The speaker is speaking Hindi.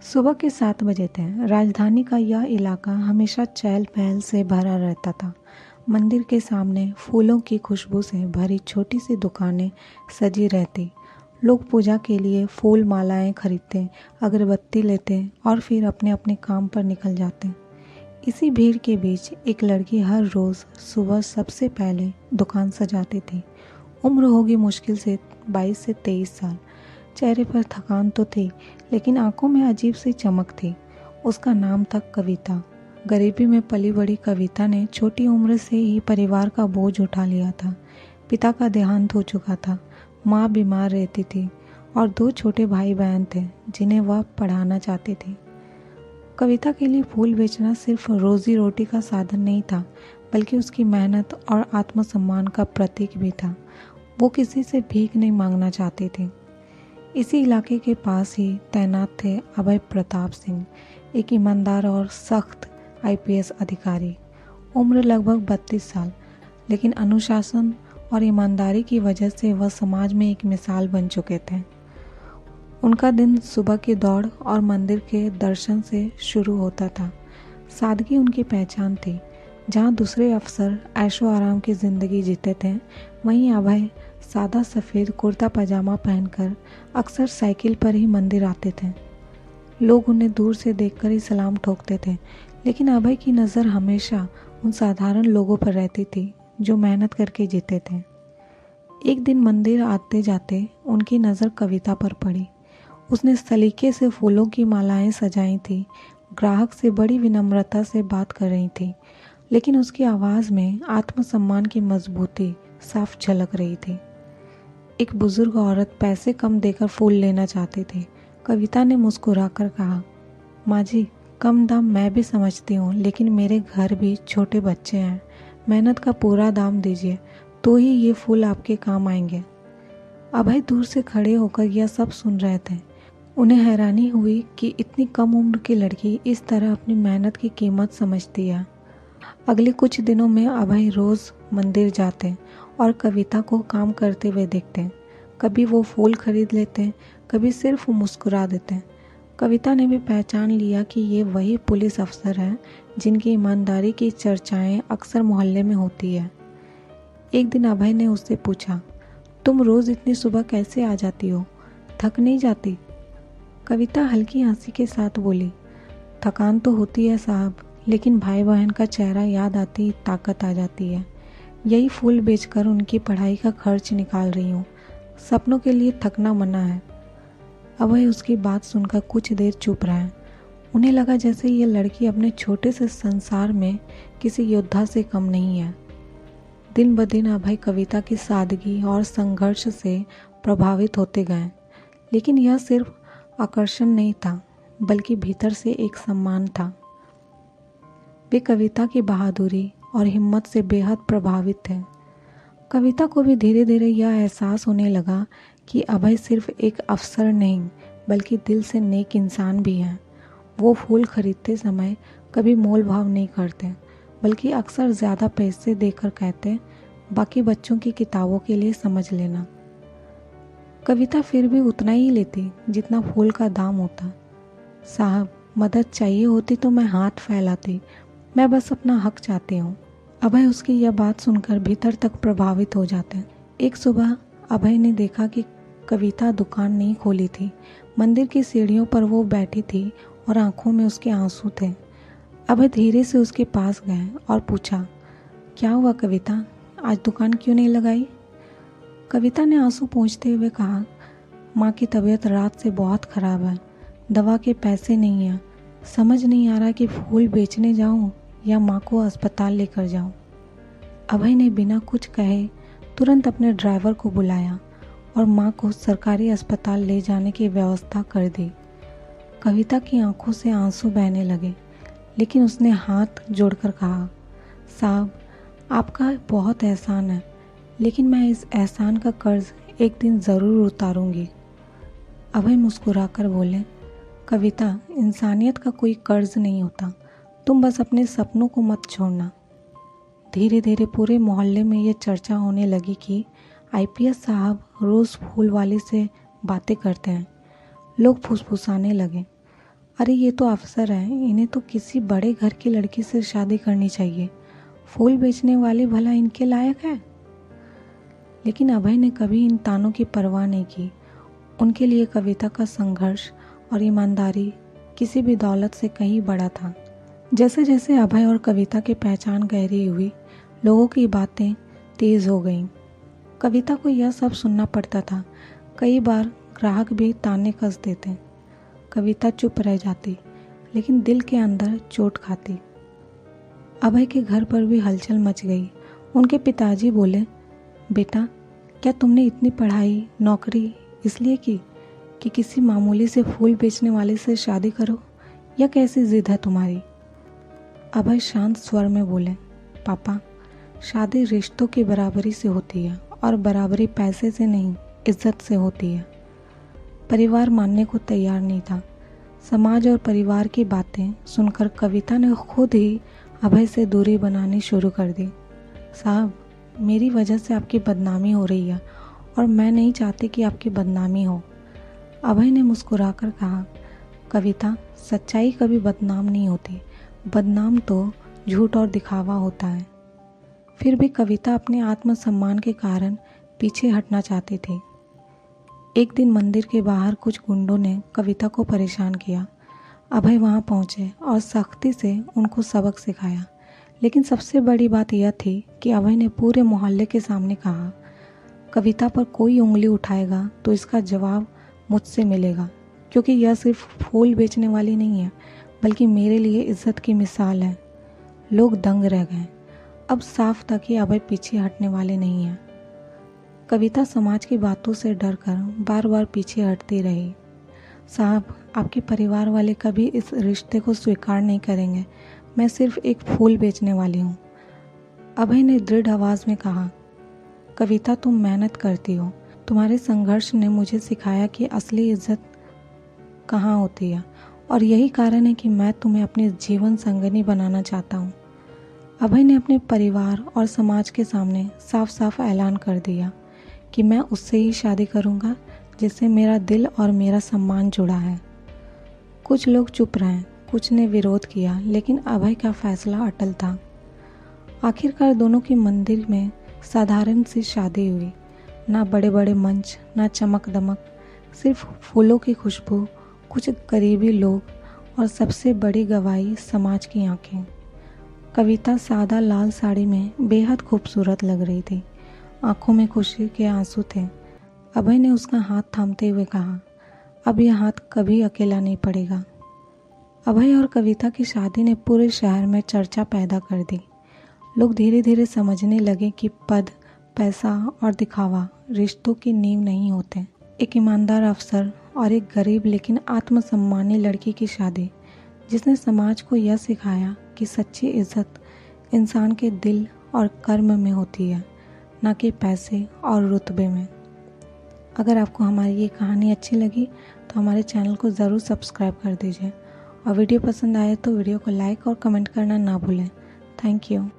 सुबह के 7 बजे थे। राजधानी का यह इलाका हमेशा चहल पहल से भरा रहता था। मंदिर के सामने फूलों की खुशबू से भरी छोटी सी दुकानें सजी रहती। लोग पूजा के लिए फूल मालाएं खरीदते, अगरबत्ती लेते और फिर अपने अपने काम पर निकल जाते। इसी भीड़ के बीच एक लड़की हर रोज़ सुबह सबसे पहले दुकान सजाती थी। उम्र होगी मुश्किल से 22 से 23 साल। चेहरे पर थकान तो थी, लेकिन आंखों में अजीब सी चमक थी। उसका नाम था कविता। गरीबी में पली बड़ी कविता ने छोटी उम्र से ही परिवार का बोझ उठा लिया था। पिता का देहांत हो चुका था, माँ बीमार रहती थी और 2 छोटे भाई बहन थे जिन्हें वह पढ़ाना चाहती थी। कविता के लिए फूल बेचना सिर्फ रोजी रोटी का साधन नहीं था, बल्कि उसकी मेहनत और आत्मसम्मान का प्रतीक भी था। वो किसी से भीख नहीं मांगना चाहती थी। इसी इलाके के पास ही तैनात थे अभय प्रताप सिंह, एक ईमानदार और सख्त आईपीएस अधिकारी। उम्र लगभग 32 साल, लेकिन अनुशासन और ईमानदारी की वजह से वह समाज में एक मिसाल बन चुके थे। उनका दिन सुबह की दौड़ और मंदिर के दर्शन से शुरू होता था। सादगी उनकी पहचान थी। जहाँ दूसरे अफसर ऐशो आराम की ज़िंदगी जीते थे, वहीं अभय सादा सफ़ेद कुर्ता पजामा पहनकर अक्सर साइकिल पर ही मंदिर आते थे। लोग उन्हें दूर से देखकर ही सलाम ठोकते थे, लेकिन अभय की नज़र हमेशा उन साधारण लोगों पर रहती थी जो मेहनत करके जीते थे। एक दिन मंदिर आते जाते उनकी नज़र कविता पर पड़ी। उसने सलीके से फूलों की मालाएं सजाई थी, ग्राहक से बड़ी विनम्रता से बात कर रही थी, लेकिन उसकी आवाज़ में आत्मसम्मान की मजबूती साफ झलक रही थी। एक बुजुर्ग औरत पैसे कम देकर फूल लेना चाहती थी। कविता ने मुस्कुराकर कहा, माँ जी, कम दाम मैं भी समझती हूँ, लेकिन मेरे घर भी छोटे बच्चे हैं। मेहनत का पूरा दाम दीजिए, तो ही ये फूल आपके काम आएंगे। अभय दूर से खड़े होकर यह सब सुन रहे थे। उन्हें हैरानी हुई कि इतनी कम उम्र की लड़की इस तरह अपनी मेहनत की कीमत समझती है। अगले कुछ दिनों में अभय रोज़ मंदिर जाते और कविता को काम करते हुए देखते। कभी वो फूल खरीद लेते, कभी सिर्फ मुस्कुरा देते। कविता ने भी पहचान लिया कि ये वही पुलिस अफसर हैं जिनकी ईमानदारी की चर्चाएं अक्सर मोहल्ले में होती है। एक दिन अभय ने उससे पूछा, तुम रोज़ इतनी सुबह कैसे आ जाती हो? थक नहीं जाती? कविता हल्की हंसी के साथ बोली, थकान तो होती है साहब, लेकिन भाई बहन का चेहरा याद आती ही ताकत आ जाती है। यही फूल बेचकर उनकी पढ़ाई का खर्च निकाल रही हूँ। सपनों के लिए थकना मना है। अभय उसकी बात सुनकर कुछ देर चुप रहे। उन्हें लगा जैसे ये लड़की अपने छोटे से संसार में किसी योद्धा से कम नहीं है। दिन ब दिन अभय कविता की सादगी और संघर्ष से प्रभावित होते गए, लेकिन यह सिर्फ आकर्षण नहीं था, बल्कि भीतर से एक सम्मान था। वे कविता की बहादुरी और हिम्मत से बेहद प्रभावित थे। कविता को भी धीरे धीरे यह एहसास होने लगा कि अभय सिर्फ एक अफसर नहीं, बल्कि दिल से नेक इंसान भी हैं। वो फूल खरीदते समय कभी मोल भाव नहीं करते, बल्कि अक्सर ज़्यादा पैसे देकर कहते, बाकी बच्चों की किताबों के लिए समझ लेना। कविता फिर भी उतना ही लेती जितना फूल का दाम होता। साहब, मदद चाहिए होती तो मैं हाथ फैलाती, मैं बस अपना हक चाहती हूँ। अभय उसकी यह बात सुनकर भीतर तक प्रभावित हो जाते। एक सुबह अभय ने देखा कि कविता दुकान नहीं खोली थी। मंदिर की सीढ़ियों पर वो बैठी थी और आंखों में उसके आंसू थे। अभय धीरे से उसके पास गए और पूछा, क्या हुआ कविता, आज दुकान क्यों नहीं लगाई? कविता ने आंसू पोंछते हुए कहा, माँ की तबीयत रात से बहुत ख़राब है, दवा के पैसे नहीं हैं, समझ नहीं आ रहा कि फूल बेचने जाऊं या माँ को अस्पताल लेकर जाऊं। अभय ने बिना कुछ कहे तुरंत अपने ड्राइवर को बुलाया और माँ को सरकारी अस्पताल ले जाने की व्यवस्था कर दी। कविता की आंखों से आंसू बहने लगे, लेकिन उसने हाथ जोड़कर कहा, साहब, आपका बहुत एहसान है, लेकिन मैं इस एहसान का कर्ज एक दिन ज़रूर उतारूंगी। अभय मुस्कुराकर बोले, कविता, इंसानियत का कोई कर्ज नहीं होता, तुम बस अपने सपनों को मत छोड़ना। धीरे धीरे पूरे मोहल्ले में ये चर्चा होने लगी कि आईपीएस साहब रोज़ फूल वाली से बातें करते हैं। लोग फुसफुसाने लगे, अरे ये तो अफसर है, इन्हें तो किसी बड़े घर की लड़की से शादी करनी चाहिए। फूल बेचने वाले भला इनके लायक है? लेकिन अभय ने कभी इन तानों की परवाह नहीं की। उनके लिए कविता का संघर्ष और ईमानदारी किसी भी दौलत से कहीं बड़ा था। जैसे जैसे अभय और कविता की पहचान गहरी हुई, लोगों की बातें तेज हो गईं। कविता को यह सब सुनना पड़ता था। कई बार ग्राहक भी ताने कस देते। कविता चुप रह जाती, लेकिन दिल के अंदर चोट खाती। अभय के घर पर भी हलचल मच गई। उनके पिताजी बोले, बेटा, क्या तुमने इतनी पढ़ाई नौकरी इसलिए की कि किसी मामूली से फूल बेचने वाले से शादी करो? यह कैसी जिद है तुम्हारी? अभय शांत स्वर में बोले, पापा, शादी रिश्तों की बराबरी से होती है और बराबरी पैसे से नहीं, इज्जत से होती है। परिवार मानने को तैयार नहीं था। समाज और परिवार की बातें सुनकर कविता ने खुद ही अभय से दूरी बनानी शुरू कर दी। साहब, मेरी वजह से आपकी बदनामी हो रही है और मैं नहीं चाहती कि आपकी बदनामी हो। अभय ने मुस्कुराकर कहा, कविता, सच्चाई कभी बदनाम नहीं होती। बदनाम तो झूठ और दिखावा होता है। फिर भी कविता अपने आत्मसम्मान के कारण पीछे हटना चाहती थी। एक दिन मंदिर के बाहर कुछ गुंडों ने कविता को परेशान किया। अभय वहां पहुंचे और सख्ती से उनको सबक सिखाया। लेकिन सबसे बड़ी बात यह थी कि अभय ने पूरे मोहल्ले के सामने कहा, कविता पर कोई उंगली उठाएगा तो इसका जवाब मुझसे मिलेगा, क्योंकि यह सिर्फ फूल बेचने वाली नहीं है, बल्कि मेरे लिए इज्जत की मिसाल है। लोग दंग रह गए। अब साफ था कि अभय पीछे हटने वाले नहीं हैं। कविता समाज की बातों से डरकर बार बार पीछे हटती रही। साहब, आपके परिवार वाले कभी इस रिश्ते को स्वीकार नहीं करेंगे। मैं सिर्फ एक फूल बेचने वाली हूँ। अभय ने दृढ़ आवाज में कहा, कविता, तुम मेहनत करती हो। तुम्हारे संघर्ष ने मुझे सिखाया कि असली इज्जत कहाँ होती है, और यही कारण है कि मैं तुम्हें अपनी जीवन संगिनी बनाना चाहता हूँ। अभय ने अपने परिवार और समाज के सामने साफ साफ ऐलान कर दिया कि मैं उससे ही शादी करूँगा जिससे मेरा दिल और मेरा सम्मान जुड़ा है। कुछ लोग चुप रहे, कुछ ने विरोध किया, लेकिन अभय का फैसला अटल था। आखिरकार दोनों की मंदिर में साधारण सी शादी हुई। ना बड़े बड़े मंच, ना चमक दमक, सिर्फ फूलों की खुशबू, कुछ करीबी लोग और सबसे बड़ी गवाही समाज की आंखें। कविता सादा लाल साड़ी में बेहद खूबसूरत लग रही थी। आंखों में खुशी के आंसू थे। अभय ने उसका हाथ थामते हुए कहा, अब यह हाथ कभी अकेला नहीं पड़ेगा। अभय और कविता की शादी ने पूरे शहर में चर्चा पैदा कर दी। लोग धीरे धीरे समझने लगे कि पद, पैसा और दिखावा रिश्तों की नींव नहीं होते। एक ईमानदार अफसर और एक गरीब लेकिन आत्मसम्मानी लड़की की शादी, जिसने समाज को यह सिखाया कि सच्ची इज्जत इंसान के दिल और कर्म में होती है, न कि पैसे और रुतबे में। अगर आपको हमारी ये कहानी अच्छी लगी तो हमारे चैनल को ज़रूर सब्सक्राइब कर दीजिए, और वीडियो पसंद आए तो वीडियो को लाइक और कमेंट करना ना भूलें। Thank you.